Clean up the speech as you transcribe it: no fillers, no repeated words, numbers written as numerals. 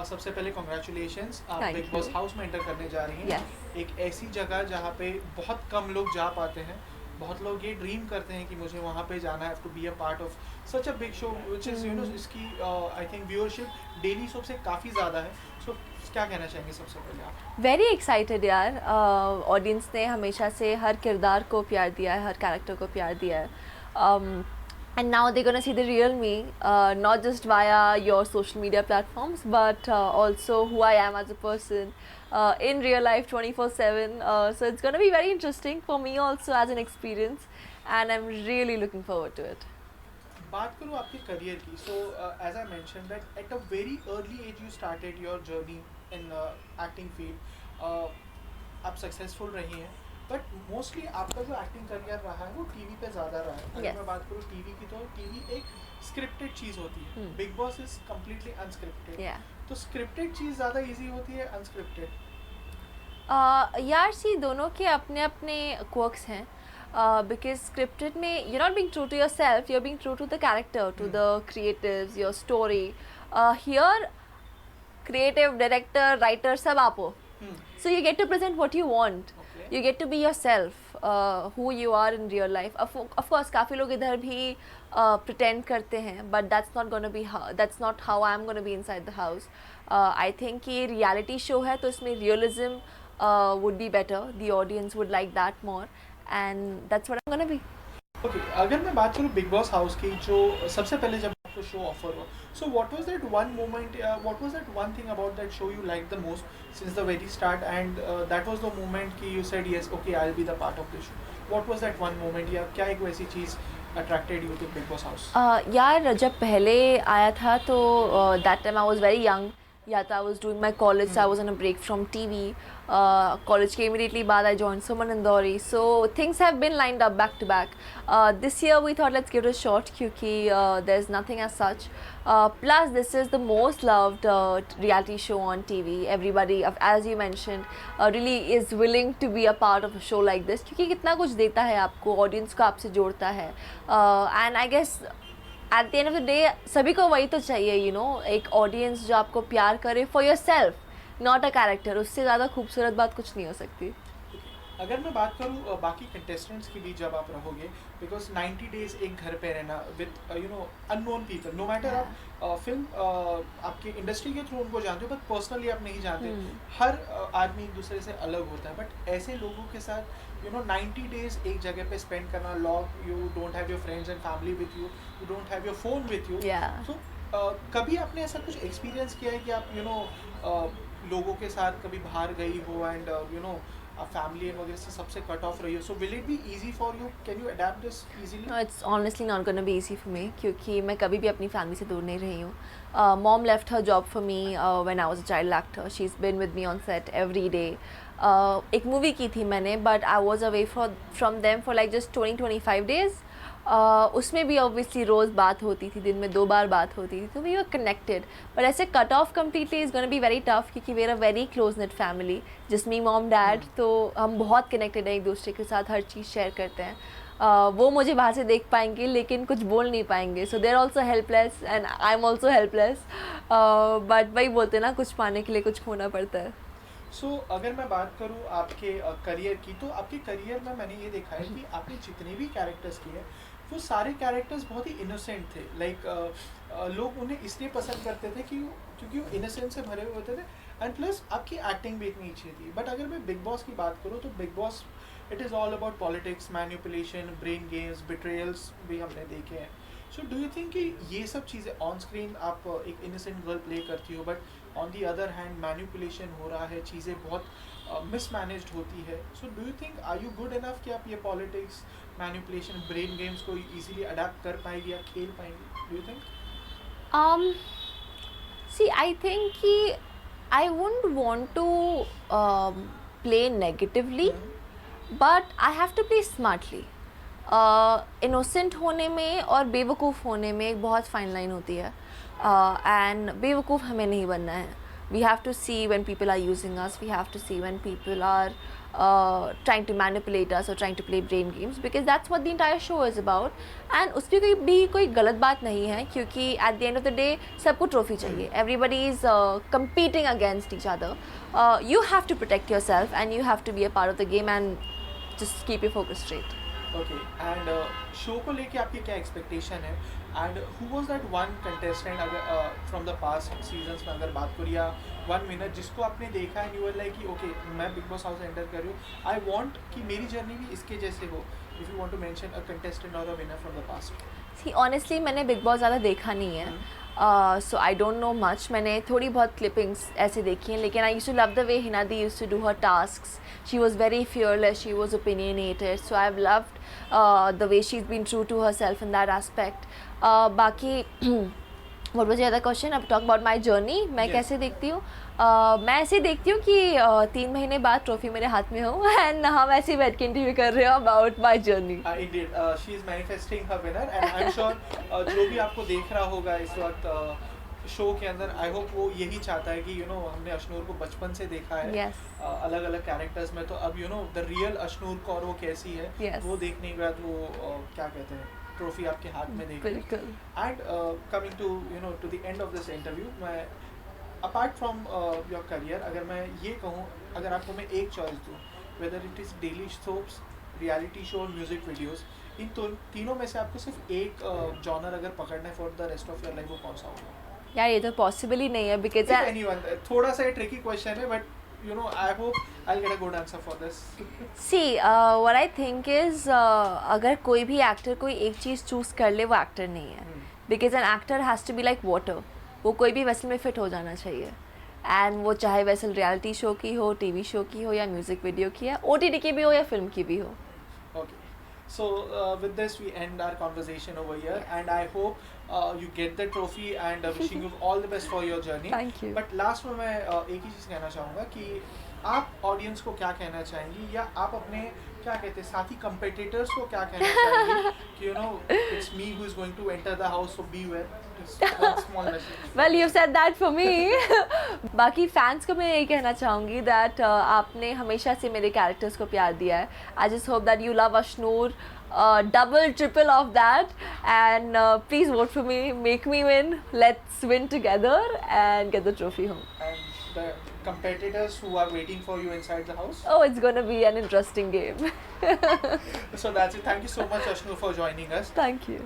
सबसे पहले कॉन्ग्रेचुलेशंस, आप Thank big boss you. House में एंटर करने जा रही हैं। Yes. एक ऐसी जगह जहाँ पे बहुत कम लोग जा पाते हैं। बहुत लोग ये ड्रीम करते हैं कि मुझे वहाँ पे जाना है, to be a part of such a big show which is इसकी I think viewership daily show से काफ़ी ज़्यादा है। सो क्या कहना चाहेंगे सबसे पहले आप? वेरी एक्साइटेड यार। ऑडियंस ने हमेशा से हर किरदार को प्यार दिया है, हर कैरेक्टर को प्यार दिया है, and now they're gonna see the real me, not just via your social media platforms, but also who I am as a person in real life 24/7. So it's gonna be very interesting for me also as an experience, and I'm really looking forward to it. बात करूँ आपके career की, so as I mention that at a very early age you started your journey in acting field. आप successful रही हैं, but mostly आपका जो acting career रहा है वो टीवी पे ज़्यादा रहा है। अगर Yes. मैं बात करूँ टीवी की, तो टीवी एक स्क्रिप्टेड चीज़ होती है। Big boss is completely unscripted. Yeah. तो स्क्रिप्टेड चीज़ ज़्यादा ईजी होती है अनस्क्रिप्टेड? यार सी दोनों के अपने अपने क्वर्क्स हैं, बिकॉज स्क्रिप्टेड में you not being true to your self, you are being true to the character, to the creatives, your story. Here creative director, writer सब आप हो, so you get to present what you want. Okay. You get to be yourself, who you are in real life. Of course काफ़ी लोग इधर भी pretend करते हैं, but that's not how I'm gonna be inside the house. I think कि reality show है तो इसमें realism would be better. The audience would like that more, and that's what I'm gonna be. Okay, अगर मैं बात करूँ big Boss house की, जो सबसे पहले जब आपको शो ऑफर हुआ, so what was that one moment, what was that one thing about that show you like the most since the very start, and that was the moment कि you said yes, okay, I will be the part of this show? What was that one moment, या क्या एक वैसी चीज़ attracted you to Bigg Boss house? यार जब पहले आया था तो that time I was very young, या तो I was doing my college, so I was on a break from TV. College के इमीडिएटली बाद I join Suman Indori, so things have been lined up back to back. This year we thought let's give it a shot, क्योंकि there is nothing as such, plus this is the most loved reality show on TV. Everybody, as you mentioned, really is willing to be a part of a show like this, क्योंकि कितना कुछ देता है आपको, audience को आपसे जोड़ता है, and I guess at the end of the day सभी को वही तो चाहिए, यू नो, एक ऑडियंस जो आपको प्यार करे for your self, not a character. उससे ज़्यादा खूबसूरत बात कुछ नहीं हो सकती। अगर मैं बात करूँ बाकी कंटेस्टेंट्स की भी, जब आप रहोगे, बिकॉज 90 डेज एक घर पे रहना with unknown people, no matter आप फिल्म आपके इंडस्ट्री के थ्रू उनको जानते हो, बट पर्सनली आप नहीं जानते। हर आदमी एक दूसरे से अलग होता है, बट ऐसे लोगों के साथ 90 डेज एक जगह पे स्पेंड करना, lock, you don't have your friends and family with you, you don't have your phone with you. So कभी आपने ऐसा कुछ एक्सपीरियंस किया है कि आप लोगों के साथ कभी बाहर गई हो, एंड आप फैमिली वगैरह से सबसे कट ऑफ रही हो? So will it be easy for you? Can you adapt this easily? No, it's honestly not gonna be easy for me, क्योंकि मैं कभी भी अपनी फैमिली से दूर नहीं रही हूँ। Mom left her job for me when I was a child actor. She's been with me on set every day. एक मूवी की थी मैंने, but I was away from them for like just 20-25 days. उसमें भी obviously रोज़ बात होती थी, दिन में 2 बार बात होती थी, तो वी वर कनेक्टेड। बट ऐसे cut off completely is gonna be very tough, क्योंकि we are a very close knit family, जिसमें मॉम डैड, तो हम बहुत कनेक्टेड हैं एक दूसरे के साथ, हर चीज़ शेयर करते हैं। वो मुझे बाहर से देख पाएंगे लेकिन कुछ बोल नहीं पाएंगे, so they are also helpless and I am also helpless, but वही बोलते ना, कुछ पाने के लिए कुछ खोना पड़ता है। सो अगर मैं बात करूँ आपके करियर की, तो आपके करियर में मैंने ये देखा है कि आपने जितने भी कैरेक्टर्स किए, वो सारे कैरेक्टर्स बहुत ही इनोसेंट थे। लाइक लोग उन्हें इसलिए पसंद करते थे कि क्योंकि वो इनोसेंस से भरे हुए होते थे, एंड प्लस आपकी एक्टिंग भी इतनी अच्छी थी। बट अगर मैं बिग बॉस की बात करूँ, तो Bigg Boss it is all about politics, manipulation, brain games, betrayals भी हमने देखे हैं। सो डू यू थिंक कि ये सब चीज़ें ऑन स्क्रीन आप एक इनोसेंट गर्ल प्ले करती हो, but on the other hand manipulation हो रहा है, चीज़ें बहुत मिसमैनेज्ड होती है। So do you think are you good enough कि आप ये पॉलिटिक्स, मैनिपुलेशन, ब्रेन गेम्स को इजीली अडेप्ट कर पाएंगे या खेल पाएंगे? Do you think? See, I think कि I wouldn't want to play negatively, but I have to play smartly. Innocent होने में और बेवकूफ़ होने में एक बहुत फाइन लाइन होती है, एंड बेवकूफ़ हमें नहीं बनना है। We have to see when people are using us. We have to see when people are trying to manipulate us or trying to play brain games, because that's what the entire show is about. And उसकी कोई गलत बात नहीं है, क्योंकि at the end of the day सबको trophy चाहिए. Everybody is competing against each other. You have to protect yourself and you have to be a part of the game and just keep your focus straight. Okay and show को लेके आपकी क्या expectation है, and who was that one contestant अगर from the past seasons में अगर बात करूँ या 1 मिनट जिसको आपने देखा है, यू वर लाइक कि ओके मैं बिग बॉस हाउस एंटर कर रही हूँ, आई वांट कि मेरी जर्नी भी इसके जैसे हो. If you want to mention a contestant और a winner from the past. See, honestly मैंने बिग बॉस ज़्यादा देखा नहीं है, so I don't know much. मैंने थोड़ी बहुत क्लिपिंग्स ऐसे देखी हैं, लेकिन I used to love the way Hina di used to do her tasks. She was very fearless, she was opinionated, so I've loved the way she's been true to herself in that aspect. बाकी what was the other question? अब talk about my journey. मैं Yes. कैसे देखती हूँ? मैं ऐसे देखती हूँ कि 3 महीने बाद ट्रॉफी मेरे हाथ में हो एंड हम ऐसे बैठ के इंटरव्यू कर रहे हो about my journey. Indeed, she is manifesting her winner, and I'm sure जो भी आपको देख रहा होगा इस वक्त शो के अंदर, आई होप वो यही चाहता है कि हमने अशनूर को बचपन से देखा है Yes. अलग अलग कैरेक्टर्स में, तो अब द रियल अशनूर कौर वो कैसी है, Yes. वो देखने के बाद वो क्या कहते हैं ट्रॉफी आपके हाथ में देख. बिल्कुल. And coming to the end of this interview, मैं अपार्ट फ्रॉम योर करियर, अगर मैं ये कहूँ, अगर आपको मैं एक चॉइस दूँ, whether it is daily soaps, reality show और म्यूजिक वीडियोस, इन तीनों में से आपको सिर्फ एक जॉनर अगर पकड़ना है for the rest of your life, वो कौन सा होगा? यार ये तो पॉसिबल ही नहीं है, बिकॉज If anyone, थोड़ा सा ट्रिकी क्वेश्चन है, but I hope I'll get a good answer for this. See what I think is अगर कोई भी एक्टर कोई एक चीज़ चूज़ कर ले, वो एक्टर नहीं है. Because an actor has to be like water. वो कोई भी वेसल में फिट हो जाना चाहिए, एंड वो चाहे वेसल रियलिटी शो की हो, टीवी शो की हो, या म्यूज़िक वीडियो की है, OTT की भी हो या फिल्म की भी हो. Okay. So with this we end our conversation over here, and I hope you get the trophy, and wishing you all the best for your journey. Thank you. But last में मैं एक ही चीज़ कहना चाहूँगा कि आप ऑडियंस को क्या कहना चाहेंगी, या आप अपने क्या कहते हैं साथी कंपेटिटर्स को क्या कहना चाहेंगी कि it's me who is going to enter the house, so beware. Just one small message. Well you said that for me. बाकी फैंस को मैं यही कहना चाहूँगी दैट आपने हमेशा से मेरे कैरेक्टर्स को प्यार दिया है. I just hope that you love Ashnoor double, triple of that, and please vote for me, make me win, let's win together and get the trophy home. And the competitors who are waiting for you inside the house. Oh, it's gonna be an interesting game. So that's it. Thank you so much, Ashnu, for joining us. Thank you.